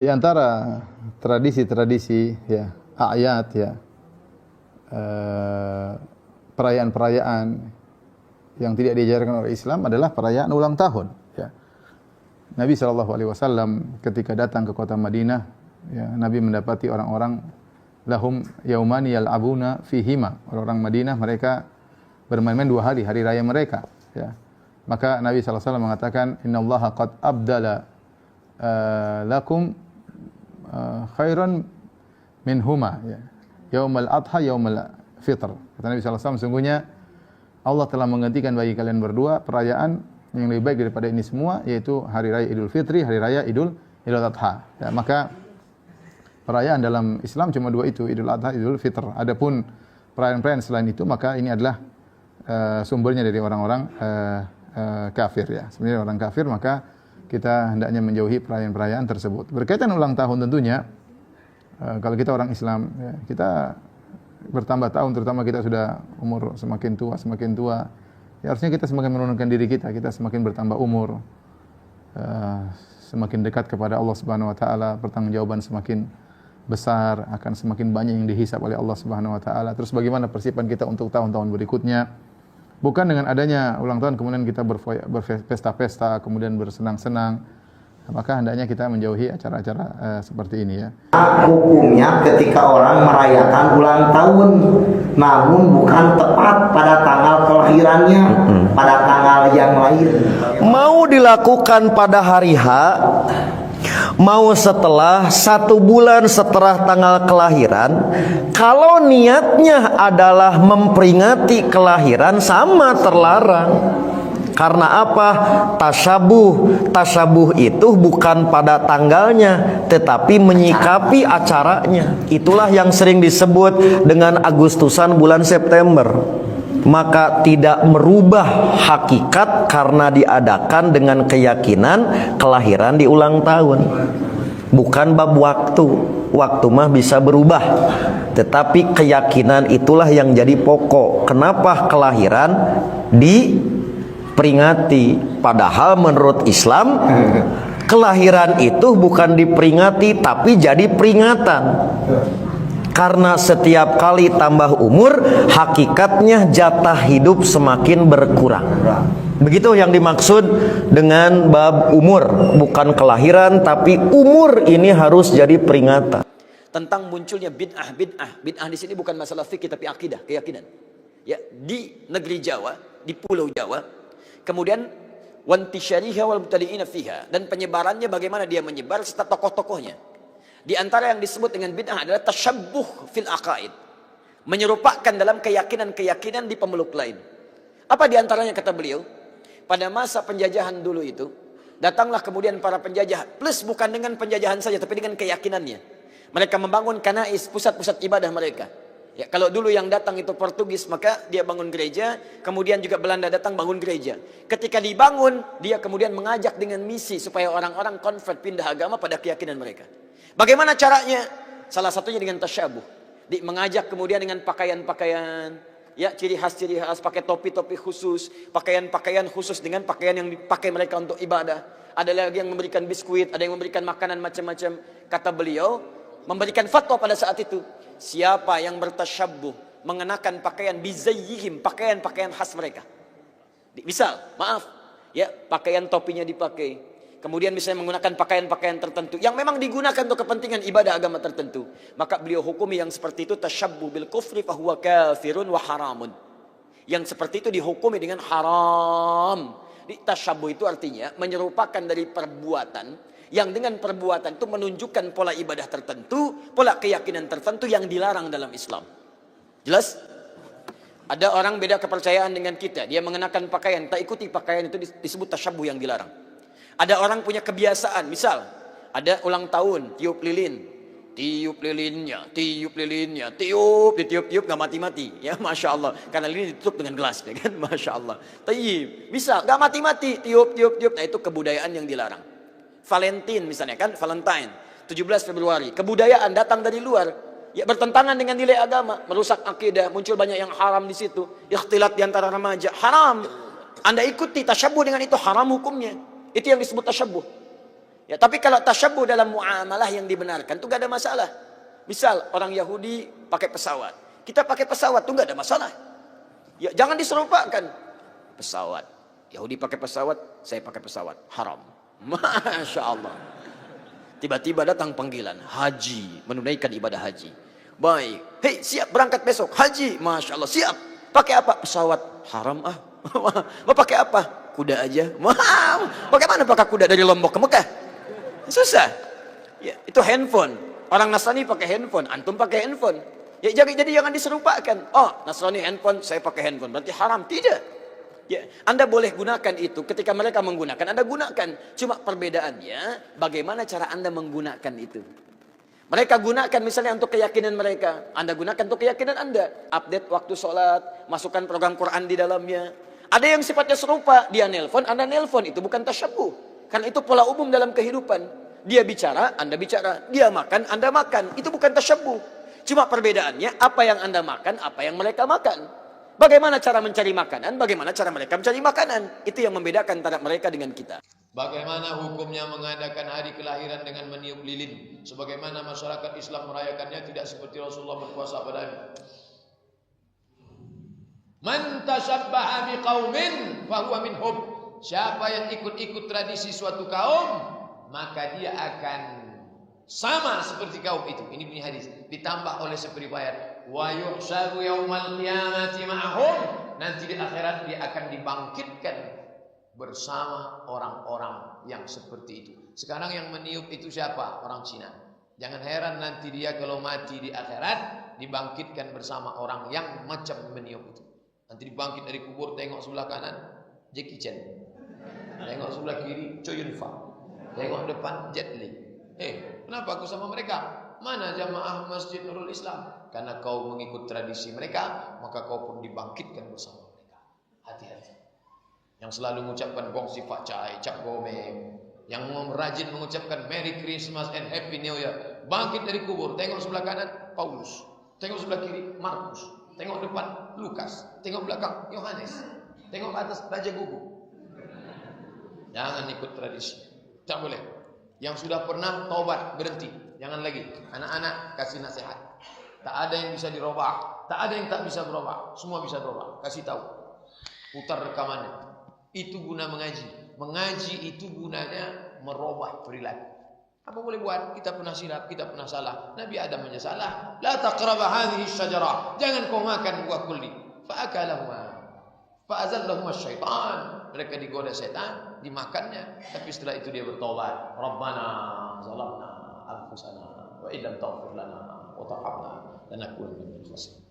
Di antara tradisi-tradisi ya, ayat ya, perayaan-perayaan yang tidak diajarkan oleh Islam adalah perayaan ulang tahun ya. Nabi sallallahu alaihi wasallam ketika datang ke kota Madinah ya, Nabi mendapati orang-orang lahum yaumani yal'abuna fihima. Orang-orang Madinah mereka bermain-main 2 hari, hari raya mereka ya. Maka Nabi sallallahu alaihi wasallam mengatakan innallaha qad abdala lakum khairan minhuma ya. Yaumul adha yaumul fitr. Kata Nabi sallallahu alaihi wasallam, sungguhnya Allah telah menggantikan bagi kalian berdua perayaan yang lebih baik daripada ini semua, yaitu hari raya Idul Fitri, hari raya Idul Adha. Ya, maka perayaan dalam Islam cuma 2 itu, Idul Adha, Idul Fitr. Adapun perayaan-perayaan selain itu maka ini adalah sumbernya dari orang-orang kafir ya. Sebenarnya orang kafir, maka kita hendaknya menjauhi perayaan-perayaan tersebut. Berkaitan ulang tahun tentunya, kalau kita orang Islam, ya, kita bertambah tahun, terutama kita sudah umur semakin tua, ya harusnya kita semakin menurunkan diri kita semakin bertambah umur, semakin dekat kepada Allah Subhanahu Wa Taala, pertanggungjawaban semakin besar, akan semakin banyak yang dihisab oleh Allah Subhanahu Wa Taala. Terus bagaimana persiapan kita untuk tahun-tahun berikutnya? Bukan dengan adanya ulang tahun kemudian kita berpesta-pesta, kemudian bersenang-senang. Maka hendaknya kita menjauhi acara-acara seperti ini ya. Hukumnya ketika orang merayakan ulang tahun, namun bukan tepat pada tanggal kelahirannya, pada tanggal yang lain. Mau dilakukan pada hari H, mau setelah 1 bulan setelah tanggal kelahiran, kalau niatnya adalah memperingati kelahiran, sama terlarang. Karena apa? Tasabuh itu bukan pada tanggalnya, tetapi menyikapi acaranya. Itulah yang sering disebut dengan Agustusan bulan September. Maka tidak merubah hakikat karena diadakan dengan keyakinan kelahiran di ulang tahun. Bukan bab waktu mah bisa berubah, tetapi keyakinan itulah yang jadi pokok. Kenapa kelahiran diperingati? Padahal menurut Islam kelahiran itu bukan diperingati tapi jadi peringatan. Karena setiap kali tambah umur, hakikatnya jatah hidup semakin berkurang. Begitu yang dimaksud dengan bab umur, bukan kelahiran, tapi umur ini harus jadi peringatan. Tentang munculnya bid'ah di sini bukan masalah fikih tapi akidah, keyakinan. Ya, di negeri Jawa, di Pulau Jawa, kemudian wantisyariha wal mubtadi'ina fiha, dan penyebarannya bagaimana dia menyebar serta tokoh-tokohnya. Di antara yang disebut dengan bid'ah adalah tasyabbuh fil aqaid, menyerupakan dalam keyakinan-keyakinan di pemeluk lain. Apa di antaranya kata beliau? Pada masa penjajahan dulu itu, datanglah kemudian para penjajah, plus bukan dengan penjajahan saja tapi dengan keyakinannya. Mereka membangun kanais, pusat-pusat ibadah mereka. Ya, kalau dulu yang datang itu Portugis, maka dia bangun gereja, kemudian juga Belanda datang bangun gereja. Ketika dibangun, dia kemudian mengajak dengan misi supaya orang-orang convert, pindah agama pada keyakinan mereka. Bagaimana caranya? Salah satunya dengan tasyabuh. Mengajak kemudian dengan pakaian-pakaian, ya, ciri khas, pakai topi-topi khusus, pakaian-pakaian khusus dengan pakaian yang dipakai mereka untuk ibadah. Ada lagi yang memberikan biskuit, ada yang memberikan makanan macam-macam. Kata beliau, memberikan fatwa pada saat itu, siapa yang bertasyabuh, mengenakan pakaian bizayyihim, pakaian-pakaian khas mereka. Misal, maaf, ya, pakaian topinya dipakai. Kemudian misalnya menggunakan pakaian-pakaian tertentu yang memang digunakan untuk kepentingan ibadah agama tertentu, maka beliau hukumi yang seperti itu tasyabbuh bil kufri fahuwa kafirun wa haramun. Yang seperti itu dihukumi dengan haram. Tasyabbuh itu artinya menyerupakan dari perbuatan yang dengan perbuatan itu menunjukkan pola ibadah tertentu, pola keyakinan tertentu yang dilarang dalam Islam. Jelas? Ada orang beda kepercayaan dengan kita, dia mengenakan pakaian, tak ikuti pakaian itu disebut tasyabbuh yang dilarang. Ada orang punya kebiasaan, misal ada ulang tahun, tiup lilin, tiup lilinnya, ditiup-tiup nggak mati-mati, ya, masya Allah, karena lilin ditutup dengan gelas, ya kan, masya Allah. Tayyib, bisa nggak mati-mati, tiup, nah itu kebudayaan yang dilarang. Valentine misalnya kan, Valentine, 17 Februari, kebudayaan datang dari luar, ya, bertentangan dengan nilai agama, merusak akidah, muncul banyak yang haram di situ, ikhtilat di antara remaja, haram. Anda ikuti, tasyabuh dengan itu haram hukumnya. Itu yang disebut tasyabuh. Ya, tapi kalau tasyabbuh dalam muamalah yang dibenarkan itu gak ada masalah. Misal orang Yahudi pakai pesawat, kita pakai pesawat tuh gak ada masalah. Ya, jangan diserupakan. Pesawat, Yahudi pakai pesawat, saya pakai pesawat, haram. Masya Allah. Tiba-tiba datang panggilan haji, menunaikan ibadah haji. Baik, hei siap berangkat besok haji, Masya Allah siap. Pakai apa? Pesawat, haram ah. Mau pakai apa? Kuda aja. Mau. Bagaimana pakai kuda dari Lombok ke Mekah? Susah. Ya, itu handphone. Orang Nasrani pakai handphone, antum pakai handphone. Ya, jadi jangan diserupakan. Oh, Nasrani handphone, saya pakai handphone. Berarti haram. Tidak. Ya, Anda boleh gunakan itu ketika mereka menggunakan, Anda gunakan. Cuma perbedaannya bagaimana cara Anda menggunakan itu. Mereka gunakan misalnya untuk keyakinan mereka, Anda gunakan untuk keyakinan Anda. Update waktu sholat, masukkan program Quran di dalamnya. Ada yang sifatnya serupa, dia nelpon, Anda nelpon, itu bukan tasyabbuh. Karena itu pola umum dalam kehidupan. Dia bicara, Anda bicara. Dia makan, Anda makan. Itu bukan tasyabbuh. Cuma perbedaannya apa yang Anda makan, apa yang mereka makan. Bagaimana cara mencari makanan, bagaimana cara mereka mencari makanan. Itu yang membedakan antara mereka dengan kita. Bagaimana hukumnya mengadakan hari kelahiran dengan meniup lilin? Sebagaimana masyarakat Islam merayakannya tidak seperti Rasulullah berpuasa padanya. Man tashabbaha biqaumin fahuwa minhum. Siapa yang ikut-ikut tradisi suatu kaum, maka dia akan sama seperti kaum itu. Ini bunyi hadis. Ditambah oleh seperiwayat, wa yuhsyaru yaumal qiyamati ma'hum. Nanti di akhirat dia akan dibangkitkan bersama orang-orang yang seperti itu. Sekarang yang meniup itu siapa? Orang Cina. Jangan heran nanti dia kalau mati di akhirat dibangkitkan bersama orang yang macam meniup itu. Nanti dibangkit dari kubur, tengok sebelah kanan Jackie Chan, tengok sebelah kiri Chow Yun Fat, tengok depan Jet Li. Kenapa aku sama mereka? Mana jamaah Masjid Nurul Islam? Karena kau mengikut tradisi mereka, maka kau pun dibangkitkan bersama mereka. Hati-hati. Yang selalu mengucapkan gongsi Pak Cai, Cap Gomeng, yang rajin mengucapkan Merry Christmas and Happy New Year, bangkit dari kubur, tengok sebelah kanan Paulus, tengok sebelah kiri Markus, tengok depan Lukas, tengok belakang Yohanes, tengok atas Raja Gugu. Jangan ikut tradisi, tak boleh. Yang sudah pernah taubat berhenti, jangan lagi. Anak-anak kasih nasihat. Tak ada yang bisa dirubah, tak ada yang tak bisa berubah, semua bisa berubah. Kasih tahu, putar rekamannya. Itu guna mengaji. Mengaji itu gunanya merubah perilaku. Apa boleh buat? Kita pernah silap, kita pernah salah. Nabi Adam aja salah. La taqraba hadhihi syajarah. Jangan kau makan buah kulli. Fa'akalahuma. Fa'azallahuma syaitan. Mereka digoda setan, dimakannya. Tapi setelah itu dia bertobat. Rabbana zalamna anfusana wa illam taghfir lana wa tarhamna lanakunanna minal khasirin.